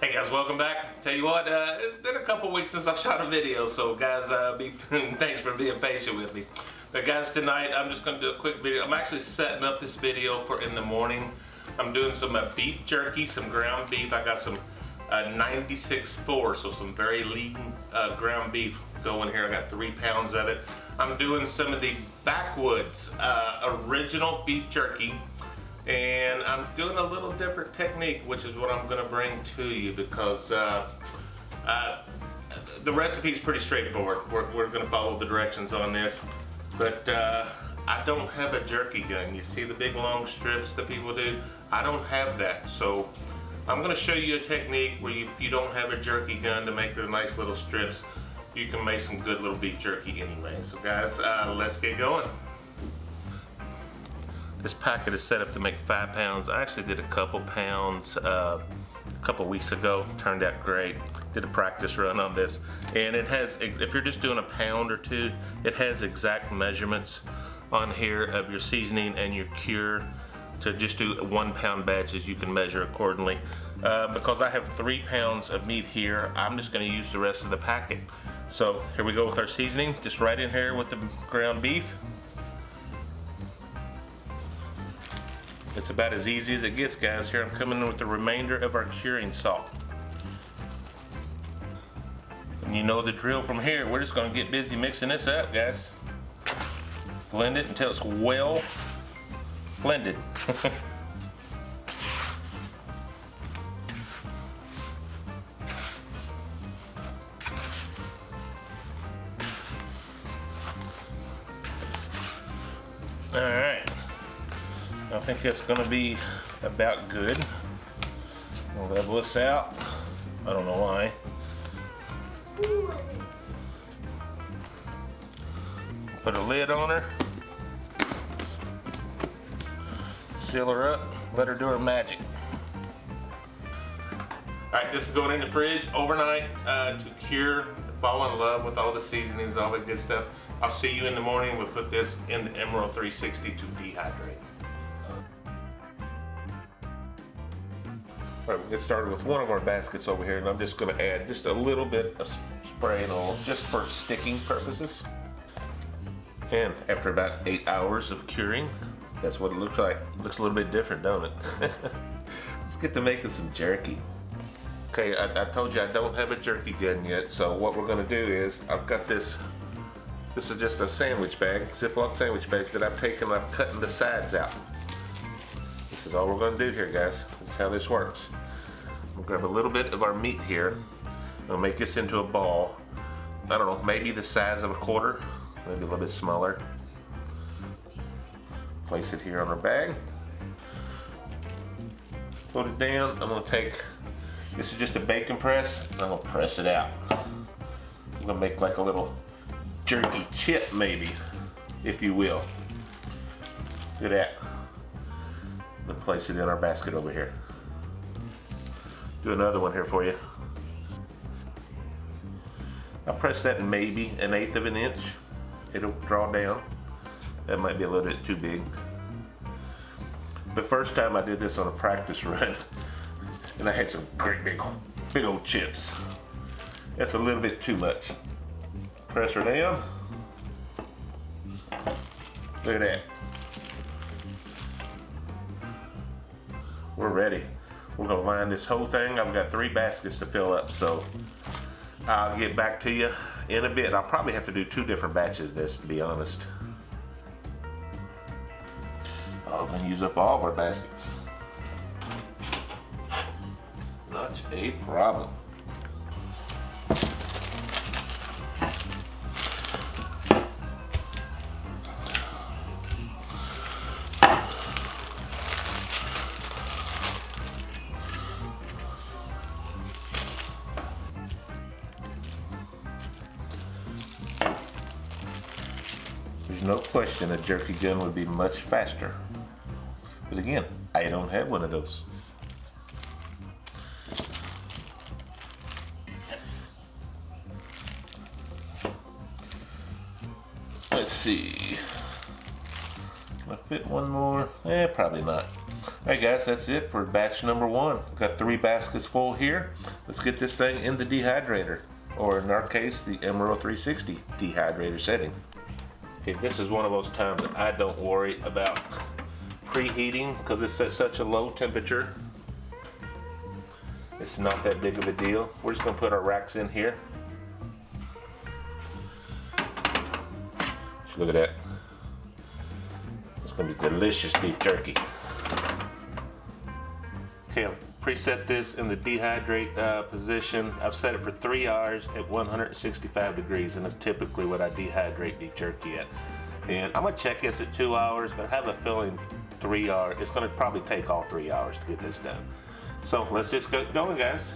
Hey guys, welcome back. Tell you what, it's been a couple weeks since I've shot a video, so guys, thanks for being patient with me. But guys, tonight I'm just going to do a quick video. I'm actually setting up this video for in the morning. I'm doing some beef jerky, some ground beef. I got some 96.4, so some very lean ground beef going here. I got 3 pounds of it. I'm doing some of the Backwoods original beef jerky. And I'm doing a little different technique, which is what I'm going to bring to you because the recipe is pretty straightforward. We're going to follow the directions on this, but I don't have a jerky gun. You see the big long strips that people do? I don't have that, so I'm going to show you a technique where if you don't have a jerky gun to make the nice little strips, you can make some good little beef jerky anyway. So guys, let's get going. This packet is set up to make 5 pounds. I actually did a couple pounds a couple weeks ago. Turned out great. Did a practice run on this. And it has, if you're just doing a pound or two, it has exact measurements on here of your seasoning and your cure. To just do 1 pound batches, you can measure accordingly. Because I have 3 pounds of meat here, I'm just gonna use the rest of the packet. So here we go with our seasoning, just right in here with the ground beef. It's about as easy as it gets, guys. Here I'm coming in with the remainder of our curing salt. And you know the drill from here. We're just gonna get busy mixing this up, guys. Blend it until it's well blended. All right. I think that's going to be about good. We'll level this out. I don't know why. Put a lid on her. Seal her up. Let her do her magic. Alright, this is going in the fridge overnight to cure, fall in love with all the seasonings, all the good stuff. I'll see you in the morning. We'll put this in the Emeril 360 to dehydrate. All right, we'll get started with one of our baskets over here, and I'm just going to add just a little bit of spraying oil just for sticking purposes. And after about 8 hours of curing, that's what it looks like. It looks a little bit different, don't it? Let's get to making some jerky. Okay, I told you I don't have a jerky gun yet, so what we're going to do is I've got this. This is just a sandwich bag, Ziploc sandwich bags that I've taken and I'm cutting the sides out. This is all we're going to do here, guys. This is how this works. We'll grab a little bit of our meat here. We'll make this into a ball. I don't know, maybe the size of a quarter, maybe a little bit smaller. Place it here on our bag. Put it down. I'm going to take, this is just a bacon press, and I'm going to press it out. I'm going to make like a little jerky chip, maybe, if you will. Look at that. We'll place it in our basket over here. Do another one here for you. I'll press that maybe 1/8 of an inch. It'll draw down. That might be a little bit too big. The first time I did this on a practice run, and I had some great big old chips. That's a little bit too much. Press her down. Look at that. We're ready. We're gonna line this whole thing. I've got 3 baskets to fill up, so I'll get back to you in a bit. I'll probably have to do 2 different batches of this, to be honest. I'm gonna use up all of our baskets. Not a problem. There's no question a jerky gun would be much faster. But again, I don't have one of those. Let's see. Can I fit one more? Probably not. Hey guys, that's it for batch number 1. Got 3 baskets full here. Let's get this thing in the dehydrator, or in our case, the Emeril 360 dehydrator setting. Okay, this is one of those times that I don't worry about preheating because it's at such a low temperature. It's not that big of a deal. We're just gonna put our racks in here. Look at that. It's gonna be delicious beef jerky. Okay, I've preset this in the dehydrate position. I've set it for 3 hours at 165 degrees, and that's typically what I dehydrate beef jerky at. And I'm gonna check this at 2 hours, but I have a feeling 3 hours, it's gonna probably take all 3 hours to get this done. So let's just get going, guys.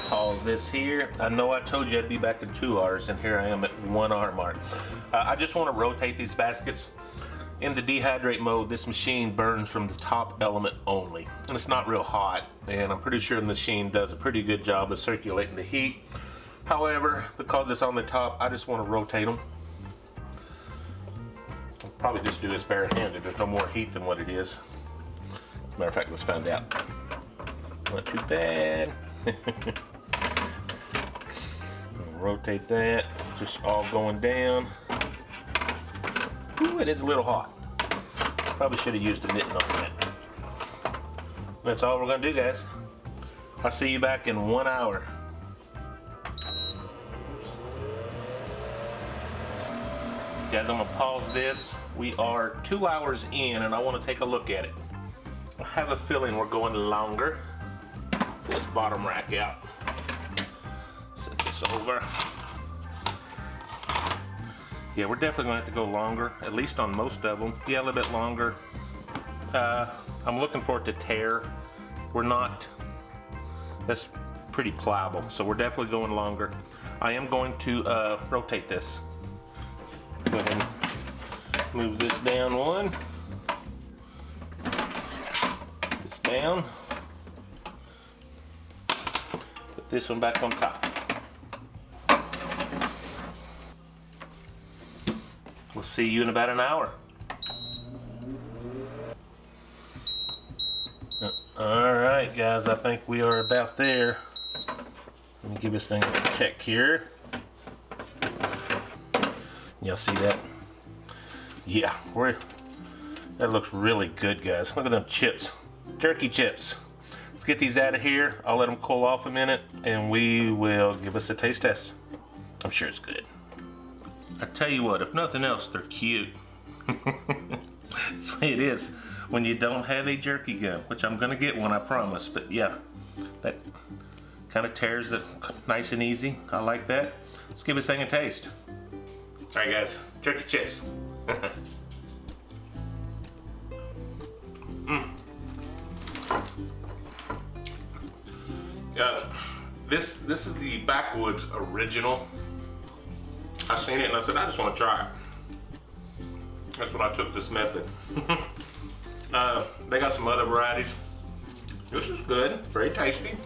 Pause this here. I know I told you I'd be back in 2 hours, and here I am at 1 hour mark. I just want to rotate these baskets. In the dehydrate mode, this machine burns from the top element only, and it's not real hot, and I'm pretty sure the machine does a pretty good job of circulating the heat. However, because it's on the top, I just want to rotate them. I'll probably just do this bare-handed. There's no more heat than what it is. As a matter of fact, let's find out. Not too bad. Rotate that, just all going down. Ooh, it is a little hot. Probably should have used a mitten on that. That's all we're gonna do, guys. I'll see you back in 1 hour. Guys, I'm gonna pause this. We are 2 hours in, and I want to take a look at it. I have a feeling we're going longer. Pull this bottom rack out. Set this over. Yeah, we're definitely gonna have to go longer, at least on most of them. Yeah, a little bit longer. I'm looking for it to tear. We're not, that's pretty pliable, so we're definitely going longer. I am going to rotate this. Go ahead and move this down one. This down. Put this one back on top. We'll see you in about an hour. All right, guys, I think we are about there. Let me give this thing a check here. Y'all see that? Yeah, that looks really good, guys. Look at them chips, jerky chips. Let's get these out of here. I'll let them cool off a minute, and we will give us a taste test. I'm sure it's good. I tell you what, if nothing else, they're cute. That's the way it is when you don't have a jerky gun, which I'm gonna get one, I promise. But yeah, that kind of tears it nice and easy. I like that. Let's give this thing a taste. All right, guys, jerky chips. This is the Backwoods original. I seen it and I said, I just want to try it. That's when I took this method. They got some other varieties. This is good, very tasty.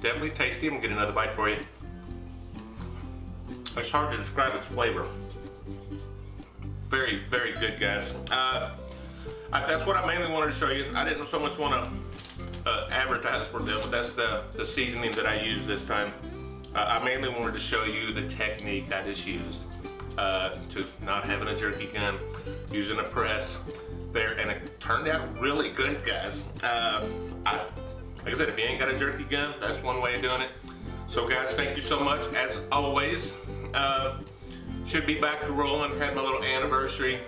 Definitely tasty. I'm gonna get another bite for you. It's hard to describe its flavor. Very, very good, guys. That's what I mainly wanted to show you. I didn't so much want to advertise for them, but that's the seasoning that I used this time. I mainly wanted to show you the technique I just used to not having a jerky gun, using a press there, and it turned out really good, guys. Like I said, if you ain't got a jerky gun, that's one way of doing it. So guys, thank you so much, as always. Should be back to rolling. Had my little anniversary,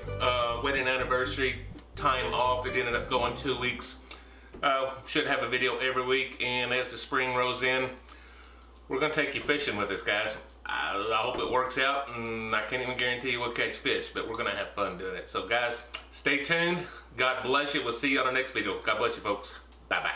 wedding anniversary time off. It ended up going 2 weeks. Should have a video every week, and as the spring rolls in, we're gonna take you fishing with us, guys. I hope it works out, and I can't even guarantee you we'll catch fish, but we're gonna have fun doing it. So guys, stay tuned. God bless you. We'll see you on the next video. God bless you, folks. Bye-bye.